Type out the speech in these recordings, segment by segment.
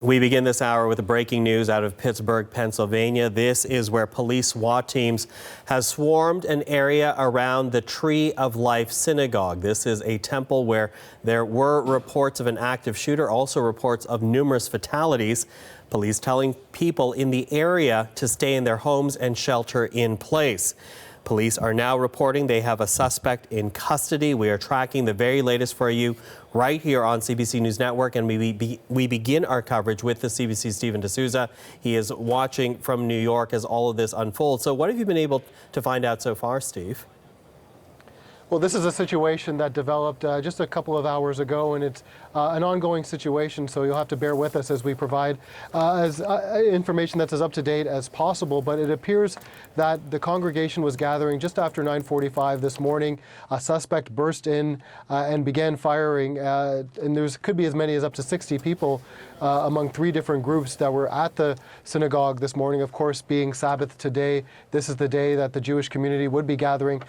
We begin this hour with the breaking news out of Pittsburgh, Pennsylvania. This is where police SWAT teams have swarmed an area around the Tree of Life synagogue. This is a temple where there were reports of an active shooter, also reports of numerous fatalities. Police telling people in the area to stay in their homes and shelter in place. Police are now reporting they have a suspect in custody. We are tracking the very latest for you right here on CBC News Network, and we begin our coverage with the CBC's Stephen D'Souza. He is watching from New York as all of this unfolds. So what have you been able to find out so far, Steve? Well, this is a situation that developed just a couple of hours ago, and it's an ongoing situation, so you'll have to bear with us as we provide information that's as up to date as possible. But it appears that the congregation was gathering just after 9:45 this morning. A suspect burst in and began firing, and there could be as many as up to 60 people among three different groups that were at the synagogue this morning. Of course, being Sabbath today, this is the day that the Jewish community would be gathering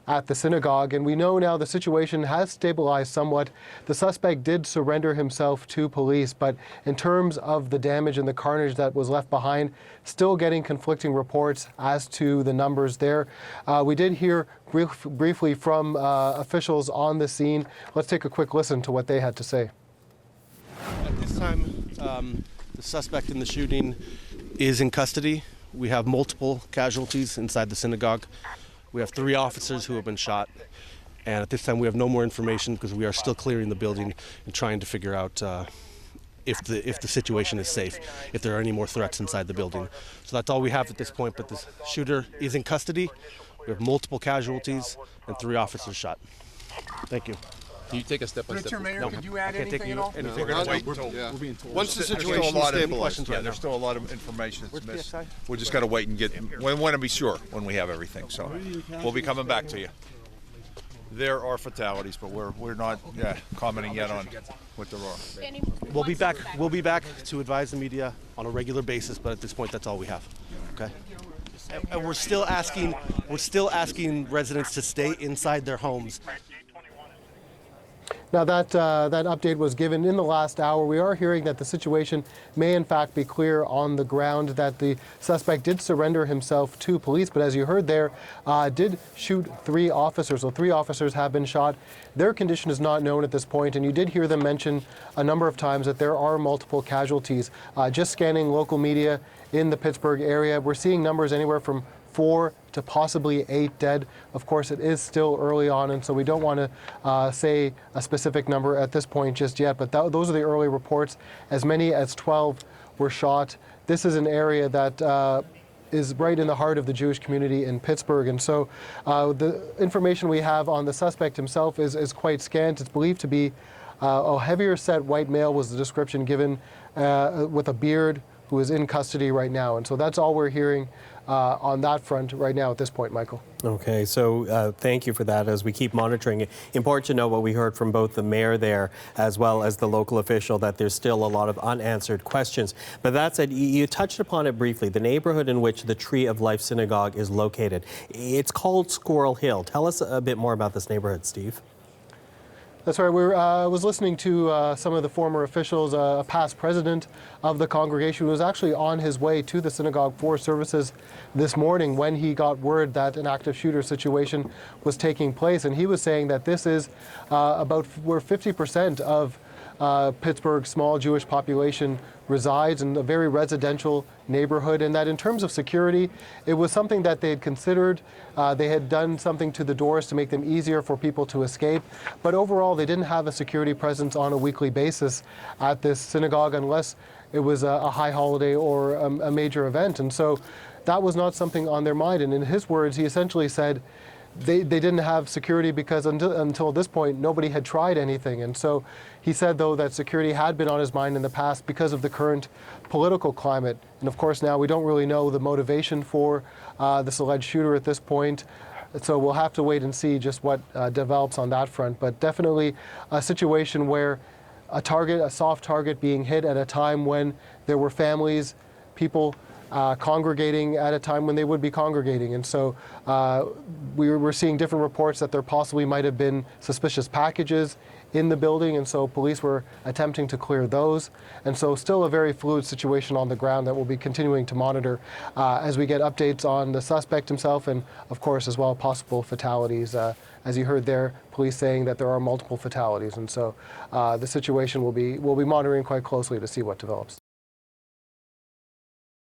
at the synagogue, and we know now the situation has stabilized somewhat. The suspect did surrender himself to police, but in terms of the damage and the carnage that was left behind, still getting conflicting reports as to the numbers there. We did hear briefly from officials on the scene. Let's take a quick listen to what they had to say. At this time, the suspect in the shooting is in custody. We have multiple casualties inside the synagogue. We have 3 officers who have been shot, and at this time we have no more information because we are still clearing the building and trying to figure out if the situation is safe, if there are any more threats inside the building. So that's all we have at this point, but the shooter is in custody. We have multiple casualties and 3 officers shot. Thank you. Can you take a step by step? Mr. Mayor, could you add anything at all? We're being told. Once the situation stabilizes, there's still a lot of information that's missed. We just got to wait and we want to be sure when we have everything. So we'll be coming back to you. There are fatalities, but we're not commenting yet on what there are. We'll be back to advise the media on a regular basis, but at this point, that's all we have. Okay. And we're still asking residents to stay inside their homes. Now that update was given in the last hour. We are hearing that the situation may in fact be clear on the ground, that the suspect did surrender himself to police, but as you heard there, did shoot 3 officers. So 3 officers have been shot. Their condition is not known at this point, and you did hear them mention a number of times that there are multiple casualties. Just scanning local media in the Pittsburgh area, we're seeing numbers anywhere from 4 to possibly 8 dead. Of course, it is still early on, and so we don't want to say a specific number at this point just yet, but those are the early reports. As many as 12 were shot. This is an area that is right in the heart of the Jewish community in Pittsburgh, and so the information we have on the suspect himself is quite scant. It's believed to be a heavier set white male was the description given, with a beard, who is in custody right now. And so that's all we're hearing on that front right now at this point, Michael. Okay, so thank you for that as we keep monitoring it. Important to know what we heard from both the mayor there as well as the local official, that there's still a lot of unanswered questions. But that said, you touched upon it briefly, the neighborhood in which the Tree of Life synagogue is located. It's called Squirrel Hill. Tell us a bit more about this neighborhood, Steve. That's right. I was listening to some of the former officials, a past president of the congregation who was actually on his way to the synagogue for services this morning when he got word that an active shooter situation was taking place. And he was saying that this is about where 50% of Pittsburgh's small Jewish population resides, in a very residential neighborhood, and that in terms of security, it was something that they had considered. They had done something to the doors to make them easier for people to escape, but overall they didn't have a security presence on a weekly basis at this synagogue unless it was a high holiday or a major event, and so that was not something on their mind. And in his words, he essentially said they didn't have security because until this point, nobody had tried anything. And so he said, though, that security had been on his mind in the past because of the current political climate. And of course, now we don't really know the motivation for this alleged shooter at this point. So we'll have to wait and see just what develops on that front. But definitely a situation where a soft target being hit at a time when there were families, people congregating at a time when they would be congregating. And so we're seeing different reports that there possibly might have been suspicious packages in the building, and so police were attempting to clear those. And so still a very fluid situation on the ground that we'll be continuing to monitor as we get updates on the suspect himself and, of course, as well possible fatalities. As you heard there, police saying that there are multiple fatalities, and so the situation we'll be monitoring quite closely to see what develops.